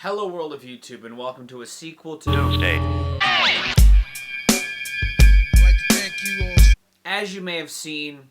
Hello world of YouTube and welcome to a sequel to DOOMSDAY. I'd like to thank you all. As you may have seen,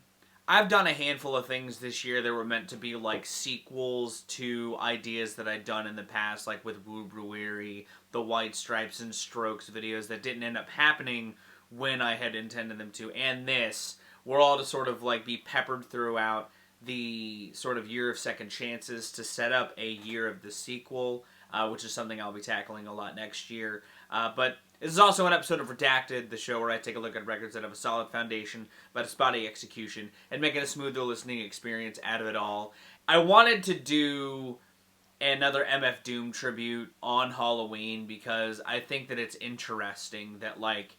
I've done a handful of things this year that were meant to be like sequels to ideas that I'd done in the past, like with Woo Brewery, the White Stripes and Strokes videos that didn't end up happening when I had intended them to, and this were all to sort of like be peppered throughout the sort of year of second chances to set up a year of the sequel, which is something I'll be tackling a lot next year. But this is also an episode of Redacted, the show where I take a look at records that have a solid foundation, but a spotty execution, and making a smoother listening experience out of it all. I wanted to do another MF Doom tribute on Halloween because I think that it's interesting that, like,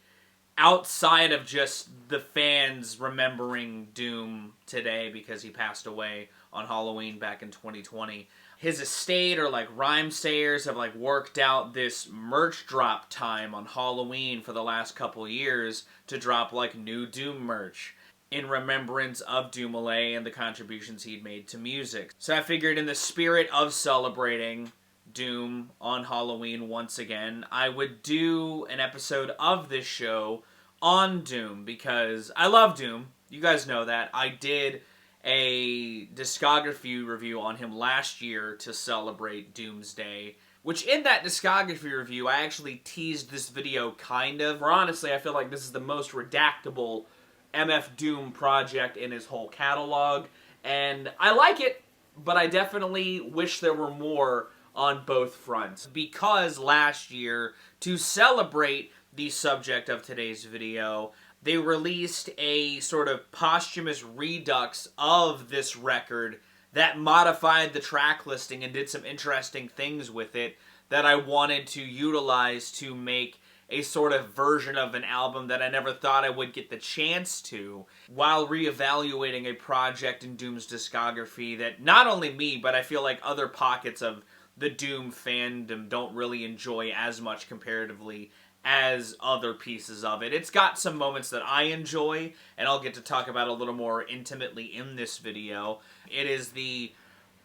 outside of just the fans remembering Doom today because he passed away on Halloween back in 2020, his estate or like rhymesayers have like worked out this merch drop time on Halloween for the last couple years to drop like new Doom merch in remembrance of Doom'Lay and the contributions he'd made to music. So I figured in the spirit of celebrating Doom on Halloween once again, I would do an episode of this show on Doom because I love Doom. You guys know that. I did a discography review on him last year to celebrate DOOMSDAY, which in that discography review I actually teased this video kind of. Or honestly, I feel like this is the most redactable MF Doom project in his whole catalog, and I like it, but I definitely wish there were more on both fronts. Because last year, to celebrate the subject of today's video, they released a sort of posthumous redux of this record that modified the track listing and did some interesting things with it that I wanted to utilize to make a sort of version of an album that I never thought I would get the chance to, while reevaluating a project in Doom's discography that not only me, but I feel like other pockets of the Doom fandom don't really enjoy as much comparatively as other pieces of it. It's got some moments that I enjoy, and I'll get to talk about a little more intimately in this video. It is the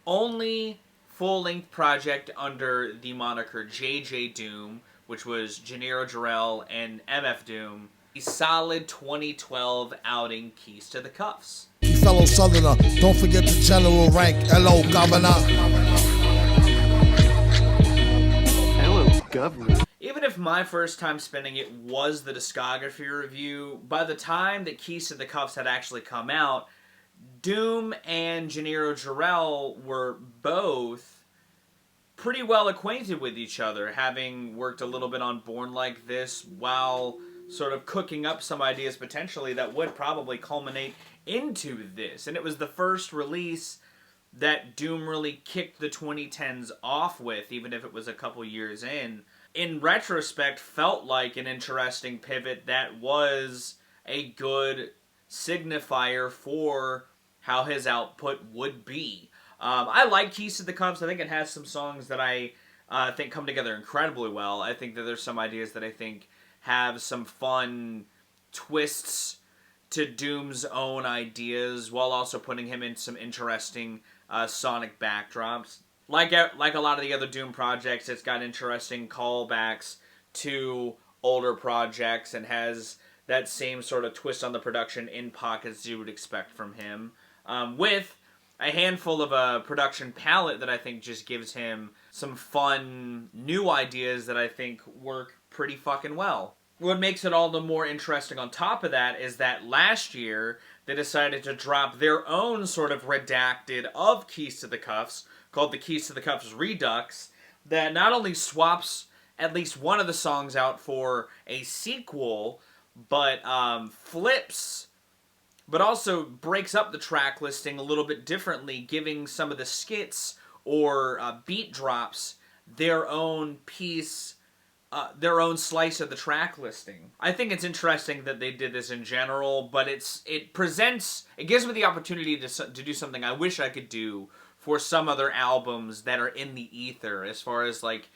only full-length project under the moniker JJ Doom, which was Gennaro Jarrell and MF Doom. The solid 2012 outing Keys to the Cuffs. Fellow Southerner, don't forget the general rank. Hello, Governor. Hello, Guv'nor. Even if my first time spinning it was the discography review, by the time that Keys to the Cuffs had actually come out, Doom and Gennaro Jarrell were both pretty well acquainted with each other, having worked a little bit on Born Like This while sort of cooking up some ideas potentially that would probably culminate into this. And it was the first release that Doom really kicked the 2010s off with, even if it was a couple years in. In retrospect, felt like an interesting pivot that was a good signifier for how his output would be. I like Keys to the Cuffs. I think it has some songs that I think come together incredibly well. I think that there's some ideas that I think have some fun twists to Doom's own ideas, while also putting him in some interesting sonic backdrops. Like a lot of the other Doom projects, it's got interesting callbacks to older projects and has that same sort of twist on the production in pockets you would expect from him, with a handful of a production palette that I think just gives him some fun new ideas that I think work pretty fucking well. What makes it all the more interesting on top of that is that last year they decided to drop their own sort of redacted of Keys to the Cuffs, called the Keys to the Cuffs Redux, that not only swaps at least one of the songs out for a sequel, but flips, but also breaks up the track listing a little bit differently, giving some of the skits or beat drops their own piece, their own slice of the track listing. I think it's interesting that they did this in general, but it gives me the opportunity to do something I wish I could do for some other albums that are in the ether, as far as like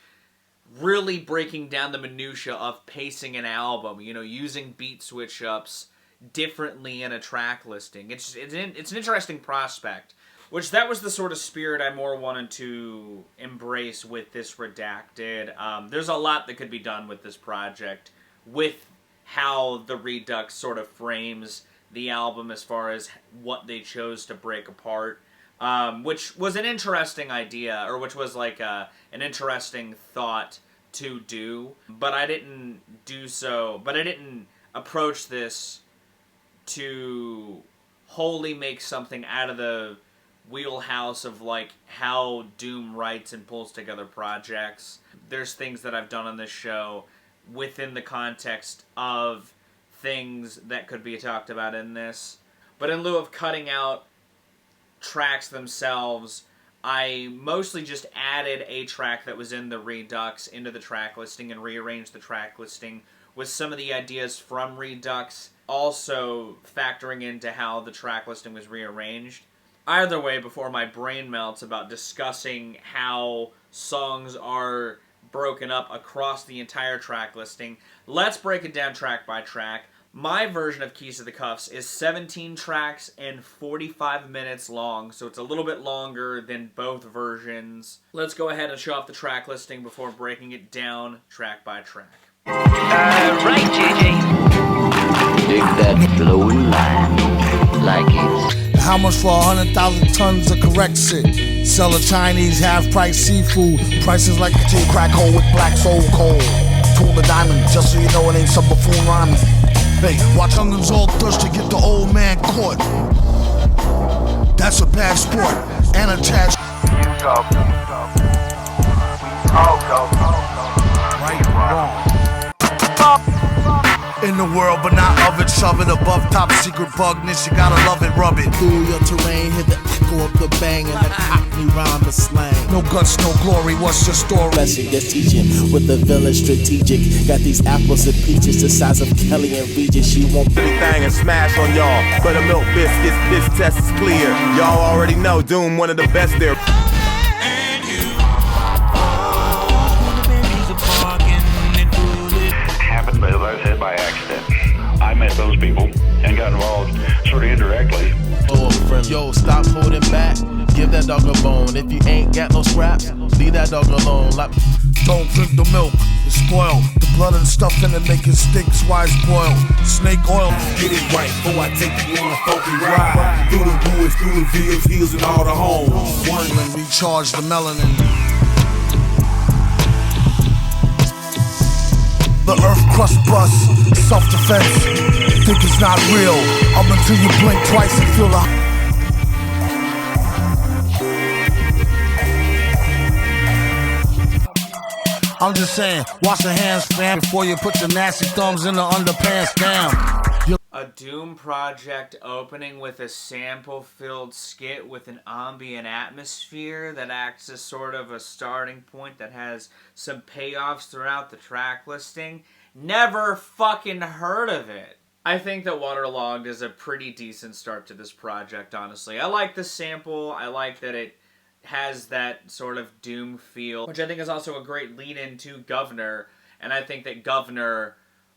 really breaking down the minutia of pacing an album, you know, using beat switch ups differently in a track listing. It's an interesting prospect Which that was the sort of spirit I more wanted to embrace with this Redacted. There's a lot that could be done with this project, with how the Redux sort of frames the album as far as what they chose to break apart, which was an interesting idea, or which was like an interesting thought to do, but I didn't do so, but I didn't approach this to wholly make something out of the wheelhouse of like how Doom writes and pulls together projects. There's things that I've done on this show within the context of things that could be talked about in this. But in lieu of cutting out tracks themselves, I mostly just added a track that was in the Redux into the track listing and rearranged the track listing with some of the ideas from Redux, also factoring into how the track listing was rearranged. Either way, before my brain melts about discussing how songs are broken up across the entire track listing, let's break it down track by track. My version of Keys to the Cuffs is 17 tracks and 45 minutes long, so it's a little bit longer than both versions. Let's go ahead and show off the track listing before breaking it down track by track. Right, JJ. Dig that flowing line like it's How much for 100,000 tons of correct shit? Sell a Chinese half-price seafood. Prices like a tea crack hole with black soul coal. Tuna diamond, just so you know it ain't some buffoon rhyming. Hey, watch youngins all thirst to get the old man caught. That's a bad sport. And a trash. Right, wrong. In the world, but not of it. Shove it above top secret bugness. You gotta love it, rub it. Through your terrain, hear the echo of the bang and the cockney rhyme of slang. No guts, no glory. What's your story? Lesson gets teaching with the villain strategic. Got these apples and peaches the size of Kelly and Regis. She won't anything and smash on y'all. Buttermilk biscuits, this test is clear. Y'all already know Doom, one of the best there. Happened, but as I said, by accident. I met those people and got involved sort of indirectly. Yo, stop holding back. Give that dog a bone. If you ain't got no scraps, leave that dog alone. Like, don't drink the milk, it's spoiled. The blood and stuff in it make it stick, why it's boiled. Snake oil, get it right before I take you on a funky ride. Through the woods, through the fields, hills, and all the homes. One and recharge the melanin. The earth crust bust, self-defense. Think it's not real, up until you blink twice and feel the... I'm just saying, wash your hands, fam, before you put your nasty thumbs in the underpants, damn. A Doom project opening with a sample-filled skit with an ambient atmosphere that acts as sort of a starting point that has some payoffs throughout the track listing. Never fucking heard of it. I think that Waterlogged is a pretty decent start to this project, honestly. I like the sample. I like that it has that sort of Doom feel, which I think is also a great lead-in to Guv'nor, and I think that Guv'nor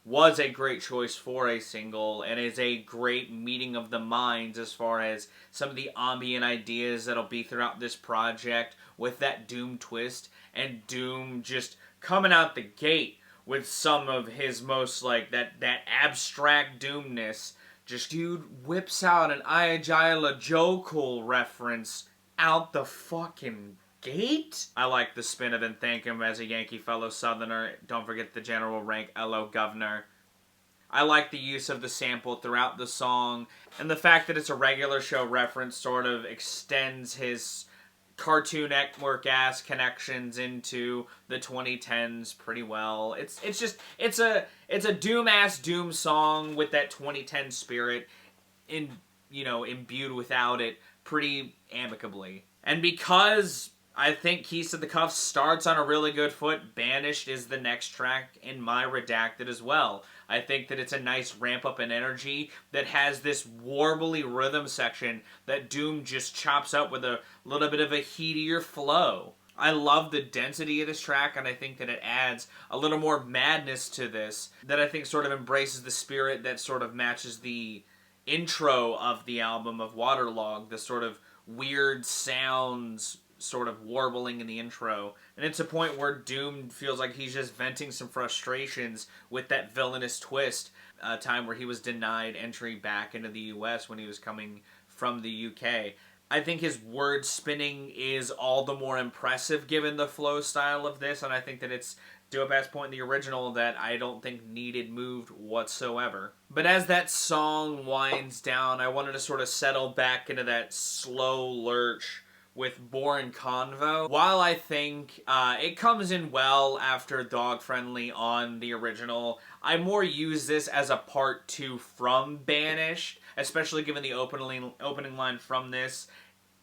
was a great choice for a single, and is a great meeting of the minds as far as some of the ambient ideas that'll be throughout this project with that Doom twist, and Doom just coming out the gate with some of his most, like, that abstract Doomness. Just dude whips out an Ayajayla Jokul reference out the fucking gate. I like the spin of and thank him as a Yankee fellow Southerner. Don't forget the general rank, LO Guv'nor. I like the use of the sample throughout the song, and the fact that it's a regular show reference sort of extends his Cartoon Network-ass connections into the 2010s pretty well. It's a Doom-ass Doom song with that 2010 spirit imbued without it pretty amicably. And because I think Keys to the Cuffs starts on a really good foot, Banished is the next track in my Redacted as well. I think that it's a nice ramp up in energy that has this warbly rhythm section that Doom just chops up with a little bit of a heatier flow. I love the density of this track, and I think that it adds a little more madness to this that I think sort of embraces the spirit that sort of matches the intro of the album of Waterlogged, the sort of weird sounds sort of warbling in the intro. And it's a point where Doom feels like he's just venting some frustrations with that villainous twist, a time where he was denied entry back into the US when he was coming from the UK. I think his word spinning is all the more impressive given the flow style of this, and I think that it's dope-ass point in the original that I don't think needed moved whatsoever. But as that song winds down, I wanted to sort of settle back into that slow lurch with Borin Convo. While I think it comes in well after Dawg Friendly on the original, I more use this as a part 2 from Banished, especially given the opening line from this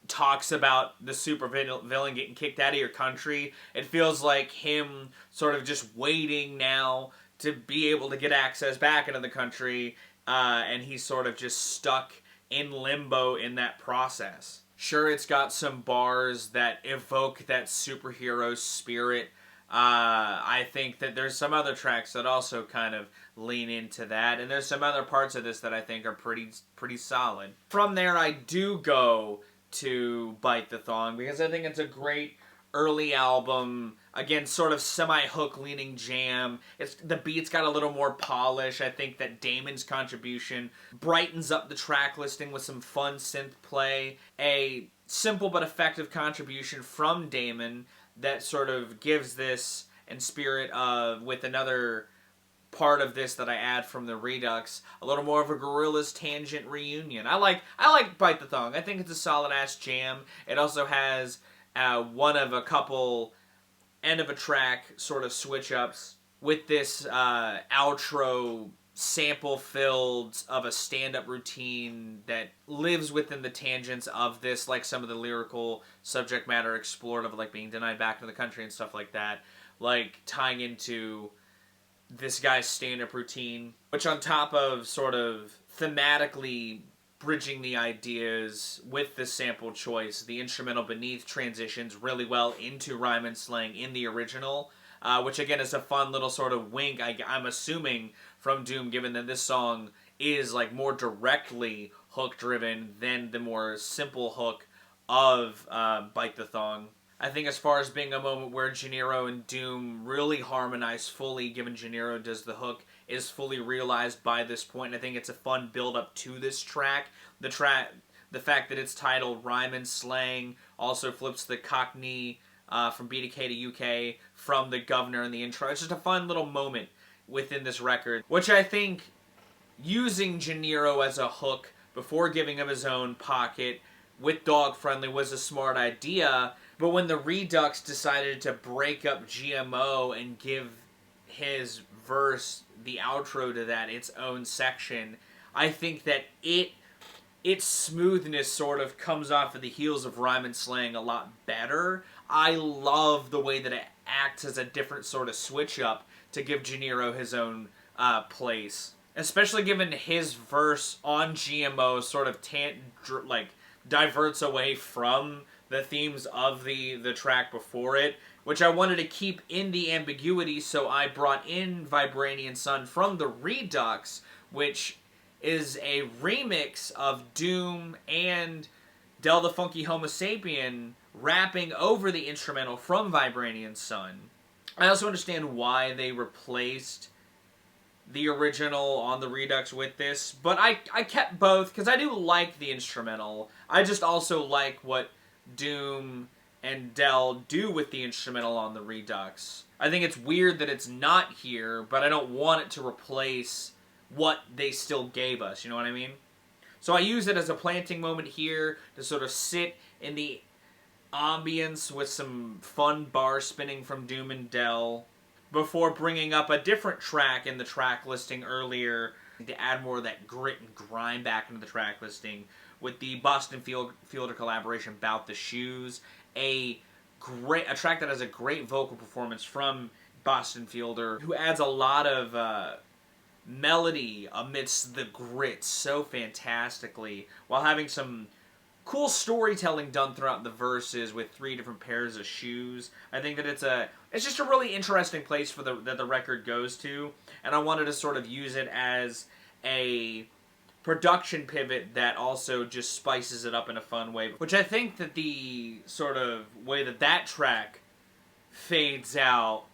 talks about the super villain getting kicked out of your country. It feels like him sort of just waiting now to be able to get access back into the country, and he's sort of just stuck in limbo in that process. Sure, it's got some bars that evoke that superhero spirit. I think that there's some other tracks that also kind of lean into that, and there's some other parts of this that I think are pretty solid. From there, I do go to Bite the Thong, because I think it's a great early album. Again, sort of semi-hook leaning jam. The beat's got a little more polish. I think that Damon's contribution brightens up the track listing with some fun synth play. A simple but effective contribution from Damon that sort of gives this, in spirit of, with another part of this that I add from the Redux, a little more of a Gorillaz Tangent reunion. I like Bite the Thong. I think it's a solid-ass jam. It also has one of a couple end-of-a-track sort of switch-ups with this outro sample-filled of a stand-up routine that lives within the tangents of this, like some of the lyrical subject matter explored of like being denied back to the country and stuff like that, like tying into this guy's stand-up routine, which on top of sort of thematically bridging the ideas with the sample choice, the instrumental beneath transitions really well into Rhymin Slang in the original, which again is a fun little sort of wink, I'm assuming, from Doom, given that this song is like more directly hook-driven than the more simple hook of Bite the Thong. I think as far as being a moment where Gennaro and Doom really harmonize fully, given Gennaro does the hook, is fully realized by this point. I think it's a fun build-up to this track. The fact that it's titled Rhymin Slang also flips the Cockney from BDK to UK from the Guv'nor in the intro. It's just a fun little moment within this record, which I think using Gennaro as a hook before giving him his own pocket with Dawg Friendly was a smart idea. But when the Redux decided to break up GMO and give his verse, the outro to that, its own section, I think that its smoothness sort of comes off of the heels of Rhymin Slang a lot better. I love the way that it acts as a different sort of switch-up to give Gennaro his own place. Especially given his verse on GMO sort of diverts away from the themes of the track before it, which I wanted to keep in the ambiguity, so I brought in Viberian Son from the Redux, which is a remix of Doom and Del the Funky Homo Sapien rapping over the instrumental from Viberian Son. I also understand why they replaced the original on the Redux with this, but I kept both, because I do like the instrumental. I just also like what Doom and Del do with the instrumental on the Redux. I think it's weird that it's not here, but I don't want it to replace what they still gave us, you know what I mean? So I use it as a planting moment here to sort of sit in the ambience with some fun bar spinning from Doom and Del before bringing up a different track in the track listing earlier to add more of that grit and grime back into the track listing with the Boston Fielder collaboration Bout the Shoes, a track that has a great vocal performance from Boston Fielder, who adds a lot of melody amidst the grit so fantastically, while having some cool storytelling done throughout the verses with 3 different pairs of shoes. I think that it's just a really interesting place for that the record goes to, and I wanted to sort of use it as a production pivot that also just spices it up in a fun way. Which I think that the sort of way that track fades out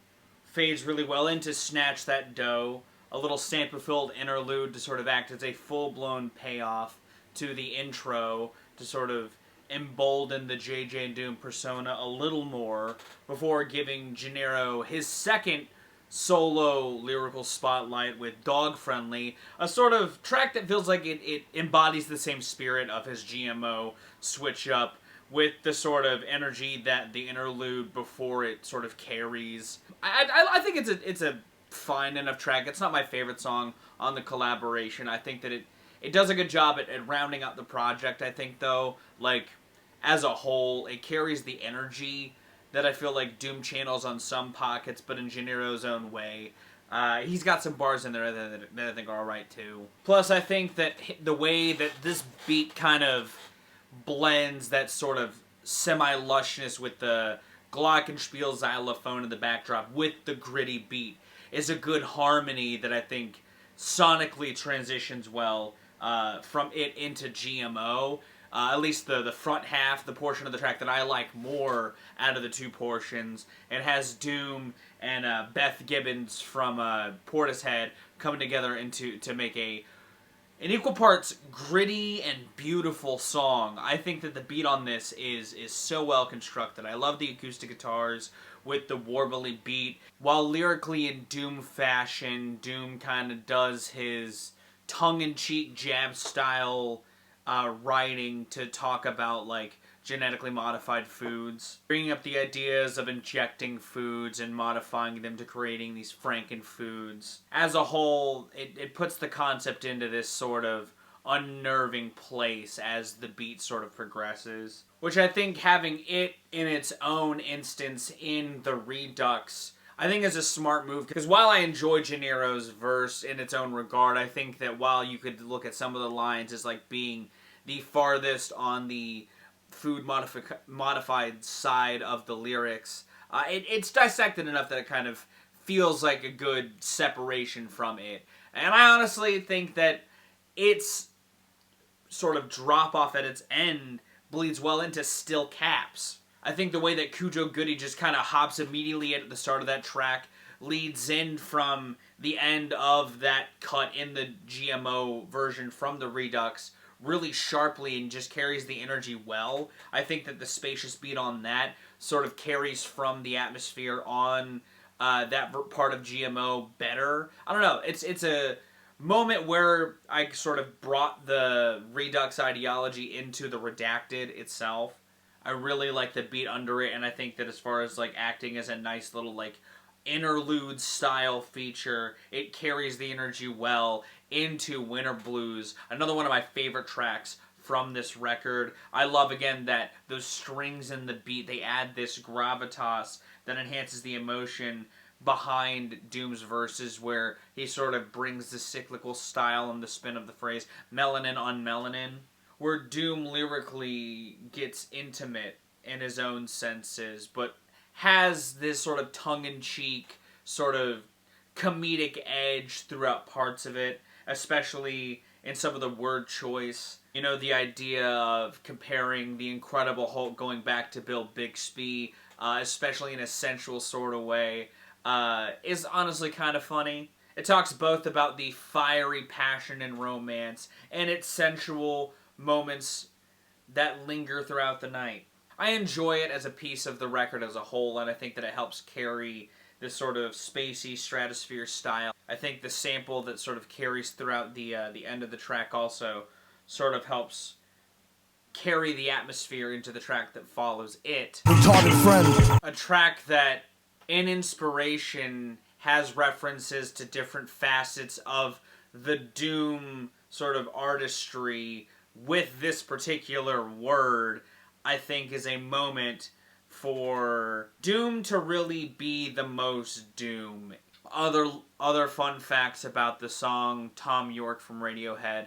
fades really well into Snatch That Dough, a little sample-filled interlude to sort of act as a full-blown payoff to the intro to sort of embolden the JJ and Doom persona a little more before giving Gennaro his second solo lyrical spotlight with Dawg Friendly, a sort of track that feels like it embodies the same spirit of his GMO switch up with the sort of energy that the interlude before it sort of carries. I think it's a fine enough track. It's not my favorite song on the collaboration. I think that it does a good job at rounding out the project. I think, though, like, as a whole, it carries the energy that I feel like Doom channels on some pockets, but in Gennaro's own way. He's got some bars in there that I think are alright, too. Plus, I think that the way that this beat kind of blends that sort of semi-lushness with the glockenspiel xylophone in the backdrop with the gritty beat is a good harmony that I think sonically transitions well from it into GMO. At least the front half, the portion of the track that I like more out of the two portions. It has Doom and Beth Gibbons from Portishead coming together to make an equal parts gritty and beautiful song. I think that the beat on this is so well constructed. I love the acoustic guitars with the warbly beat. While lyrically in Doom fashion, Doom kind of does his tongue-in-cheek jab style writing to talk about, like, genetically modified foods, bringing up the ideas of injecting foods and modifying them to creating these frankenfoods. As a whole, it puts the concept into this sort of unnerving place as the beat sort of progresses, which I think having it in its own instance in the Redux, I think is a smart move, because while I enjoy Gennaro's verse in its own regard, I think that while you could look at some of the lines as like being the farthest on the food modified side of the lyrics, it's dissected enough that it kind of feels like a good separation from it. And I honestly think that its sort of drop off at its end bleeds well into Still Kaps. I think the way that Cujo Goody just kind of hops immediately at the start of that track leads in from the end of that cut in the GMO version from the Redux really sharply and just carries the energy well. I think that the spacious beat on that sort of carries from the atmosphere on that part of GMO better. I don't know. It's a moment where I sort of brought the Redux ideology into the Redacted itself. I really like the beat under it, and I think that as far as like acting as a nice little like interlude style feature, it carries the energy well into Winter Blues, another one of my favorite tracks from this record. I love, again, that those strings in the beat, they add this gravitas that enhances the emotion behind Doom's verses, where he sort of brings the cyclical style and the spin of the phrase melanin on melanin, where Doom lyrically gets intimate in his own senses, but has this sort of tongue-in-cheek, sort of comedic edge throughout parts of it, especially in some of the word choice. You know, the idea of comparing the Incredible Hulk going back to Bill Bixby, especially in a sensual sort of way, is honestly kind of funny. It talks both about the fiery passion and romance, and its sensual moments that linger throughout the night. I enjoy it as a piece of the record as a whole, and I think that it helps carry this sort of spacey stratosphere style. I think the sample that sort of carries throughout the end of the track also sort of helps carry the atmosphere into the track that follows it. Retarded friend. A track that, in inspiration, has references to different facets of the Doom sort of artistry with this particular word, I think is a moment for Doom to really be the most Doom. Other fun facts about the song: Tom York from Radiohead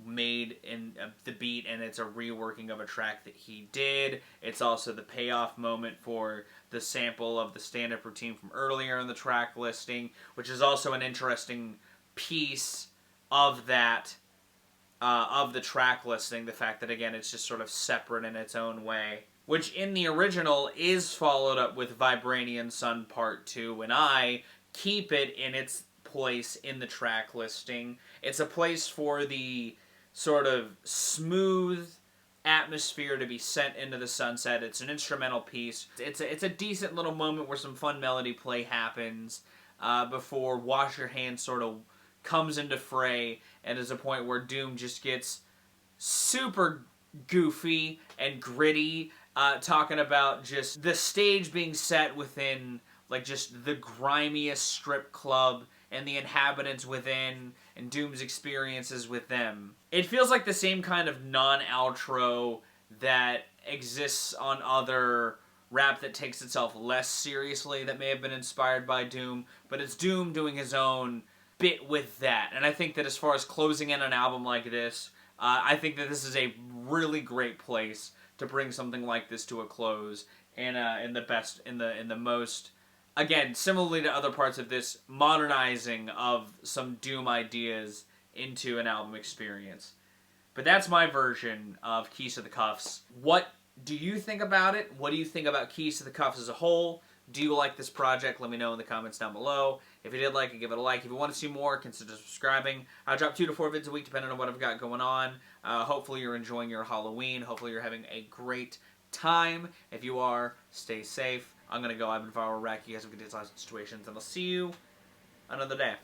made in the beat, and it's a reworking of a track that he did. It's also the payoff moment for the sample of the stand-up routine from earlier in the track listing, which is also an interesting piece of that of the track listing. The fact that, again, it's just sort of separate in its own way. Which, in the original, is followed up with Viberian Sun Part 2, and I keep it in its place in the track listing. It's a place for the sort of smooth atmosphere to be sent into the sunset. It's an instrumental piece. It's a decent little moment where some fun melody play happens before Wash Your Hands sort of comes into fray, and is a point where Doom just gets super goofy and gritty, talking about just the stage being set within like just the grimiest strip club and the inhabitants within, and Doom's experiences with them. It feels like the same kind of non-outro that exists on other rap that takes itself less seriously that may have been inspired by Doom, but it's Doom doing his own bit with that. And I think that as far as closing in an album like this, I think that this is a really great place to bring something like this to a close, and in the most, again, similarly to other parts of this, modernizing of some Doom ideas into an album experience. But that's my version of Keys to the Cuffs. What do you think about it? What do you think about Keys to the Cuffs as a whole? Do you like this project? Let me know in the comments down below. If you did like it, give it a like. If you want to see more, consider subscribing. I drop 2 to 4 vids a week depending on what I've got going on. Hopefully you're enjoying your Halloween. Hopefully you're having a great time. If you are, stay safe. I'm going to go. I've been Viral Rack. You guys have good days, lots of situations, and I'll see you another day.